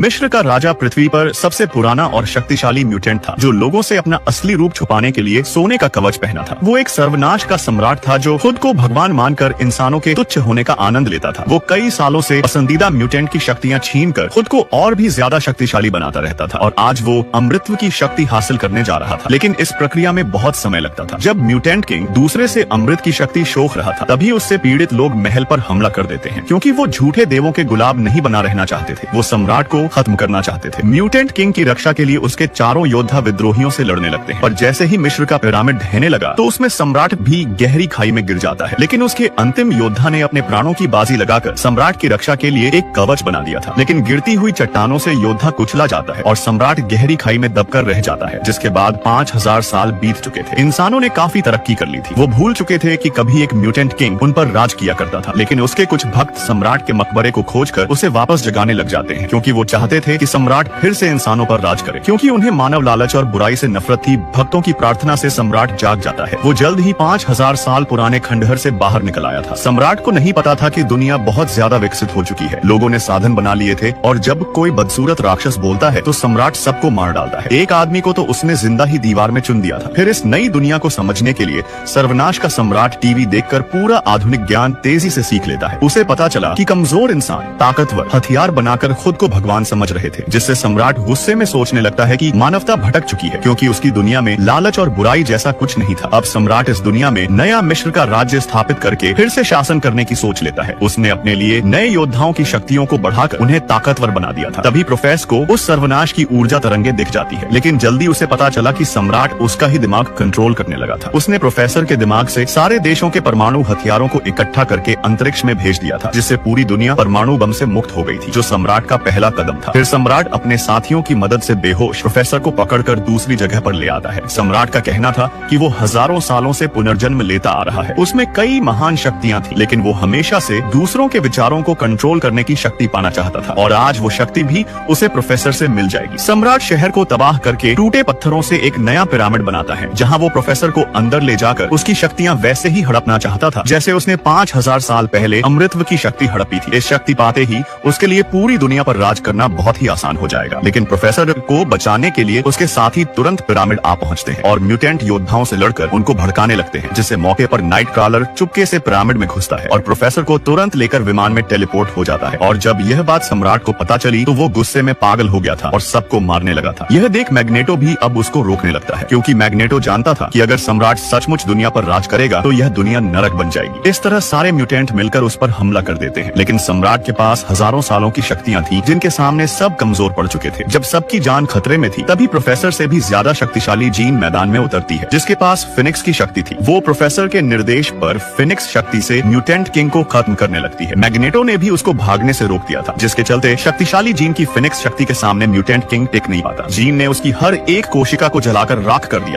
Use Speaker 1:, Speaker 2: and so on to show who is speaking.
Speaker 1: मिस्र का राजा पृथ्वी पर सबसे पुराना और शक्तिशाली म्यूटेंट था, जो लोगों से अपना असली रूप छुपाने के लिए सोने का कवच पहना था। वो एक सर्वनाश का सम्राट था जो खुद को भगवान मानकर इंसानों के तुच्छ होने का आनंद लेता था। वो कई सालों से पसंदीदा म्यूटेंट की शक्तियां छीनकर खुद को और भी ज्यादा शक्तिशाली बनाता रहता था और आज वो अमृतत्व की शक्ति हासिल करने जा रहा था। लेकिन इस प्रक्रिया में बहुत समय लगता था। जब म्यूटेंट किंग दूसरे से अमृत की शक्ति सोख रहा था, तभी उससे पीड़ित लोग महल पर हमला कर देते हैं, क्योंकि वो झूठे देवों के गुलाम नहीं बना रहना चाहते थे। वो सम्राट को खत्म करना चाहते थे। म्यूटेंट किंग की रक्षा के लिए उसके चारों योद्धा विद्रोहियों से लड़ने लगते हैं, पर जैसे ही मिस्र का पिरामिड ढहने लगा तो उसमें सम्राट भी गहरी खाई में गिर जाता है। लेकिन उसके अंतिम योद्धा ने अपने प्राणों की बाजी लगाकर सम्राट की रक्षा के लिए एक कवच बना दिया था। लेकिन गिरती हुई चट्टानों से योद्धा कुचला जाता है और सम्राट गहरी खाई में दबकर रह जाता है, जिसके बाद 5000 साल बीत चुके थे। इंसानों ने काफी तरक्की कर ली थी। वो भूल चुके थे कि कभी एक म्यूटेंट किंग उन पर राज किया करता था। लेकिन उसके कुछ भक्त सम्राट के मकबरे को खोजकर उसे वापस जगाने लग जाते हैं, क्योंकि वो चाहते थे कि सम्राट फिर से इंसानों पर राज करे। क्योंकि उन्हें मानव लालच और बुराई से नफरत थी, भक्तों की प्रार्थना से सम्राट जाग जाता है। वो जल्द ही 5000 साल पुराने खंडहर से बाहर निकल आया था। सम्राट को नहीं पता था कि दुनिया बहुत ज्यादा विकसित हो चुकी है। लोगों ने साधन बना लिए थे और जब कोई बदसूरत राक्षस बोलता है तो सम्राट सबको मार डालता है। एक आदमी को तो उसने जिंदा ही दीवार में चुन दिया था। फिर इस नई दुनिया को समझने के लिए सर्वनाश का सम्राट टीवी देखकर पूरा आधुनिक ज्ञान तेजी से सीख लेता है। उसे पता चला कि कमजोर इंसान ताकतवर हथियार बनाकर खुद को भगवान समझ रहे थे, जिससे सम्राट गुस्से में सोचने लगता है कि मानवता भटक चुकी है, क्योंकि उसकी दुनिया में लालच और बुराई जैसा कुछ नहीं था। अब सम्राट इस दुनिया में नया मिस्र का राज्य स्थापित करके फिर से शासन करने की सोच लेता है। उसने अपने लिए नए योद्धाओं की शक्तियों को बढ़ाकर उन्हें ताकतवर बना दिया था। तभी प्रोफेसर को उस सर्वनाश की ऊर्जा तरंगे दिख जाती है, लेकिन जल्दी उसे पता चला कि सम्राट उसका ही दिमाग कंट्रोल करने लगा था। उसने प्रोफेसर के दिमाग से सारे देशों के परमाणु हथियारों को इकट्ठा करके अंतरिक्ष में भेज दिया था, जिससे पूरी दुनिया परमाणु बम से मुक्त हो गई थी, जो सम्राट का पहला कदम था। फिर सम्राट अपने साथियों की मदद से बेहोश प्रोफेसर को पकड़कर दूसरी जगह पर ले आता है। सम्राट का कहना था कि वो हजारों सालों से पुनर्जन्म लेता आ रहा है। उसमें कई महान शक्तियां थी, लेकिन वो हमेशा से दूसरों के विचारों को कंट्रोल करने की शक्ति पाना चाहता था, और आज वो शक्ति भी उसे प्रोफेसर से मिल जाएगी। सम्राट शहर को तबाह करके टूटे पत्थरों से एक नया पिरामिड बनाता है, जहाँ वो प्रोफेसर को अंदर ले जाकर उसकी शक्तियां वैसे ही हड़पना चाहता था जैसे उसने 5000 साल पहले अमृतत्व की शक्ति हड़पी थी। इस शक्ति पाते ही उसके लिए पूरी दुनिया पर राज करना बहुत ही आसान हो जाएगा। लेकिन प्रोफेसर को बचाने के लिए उसके साथी तुरंत पिरामिड आ पहुंचते हैं और म्यूटेंट योद्धाओं से लड़कर उनको भड़काने लगते हैं, जिससे मौके पर नाइट क्रॉलर चुपके से पिरामिड में घुसता है और प्रोफेसर को तुरंत लेकर विमान में टेलीपोर्ट हो जाता है। और जब यह बात सम्राट को पता चली तो वो गुस्से में पागल हो गया था और सबको मारने लगा था। यह देख मैग्नेटो भी अब उसको रोकने लगता है, क्योंकि मैग्नेटो जानता था कि अगर सम्राट सचमुच दुनिया पर राज करेगा तो यह दुनिया नरक बन जाएगी। इस तरह सारे म्यूटेंट मिलकर उस पर हमला कर देते हैं, लेकिन सम्राट के पास हजारों सालों की शक्तियां थी, जिनके सामने सब कमजोर पड़ चुके थे। जब सबकी जान खतरे में थी, तभी प्रोफेसर से भी ज्यादा शक्तिशाली जीन मैदान में उतरती है, जिसके पास फिनिक्स की शक्ति थी। वो प्रोफेसर के निर्देश पर फिनिक्स शक्ति से म्यूटेंट किंग को खत्म करने लगती है। मैग्नेटो ने भी उसको भागने से रोक दिया था, जिसके चलते शक्तिशाली जीन की फिनिक्स शक्ति के सामने म्यूटेंट किंग टिक नहीं पाता। जीन ने उसकी हर एक कोशिका को जलाकर राख कर दिया।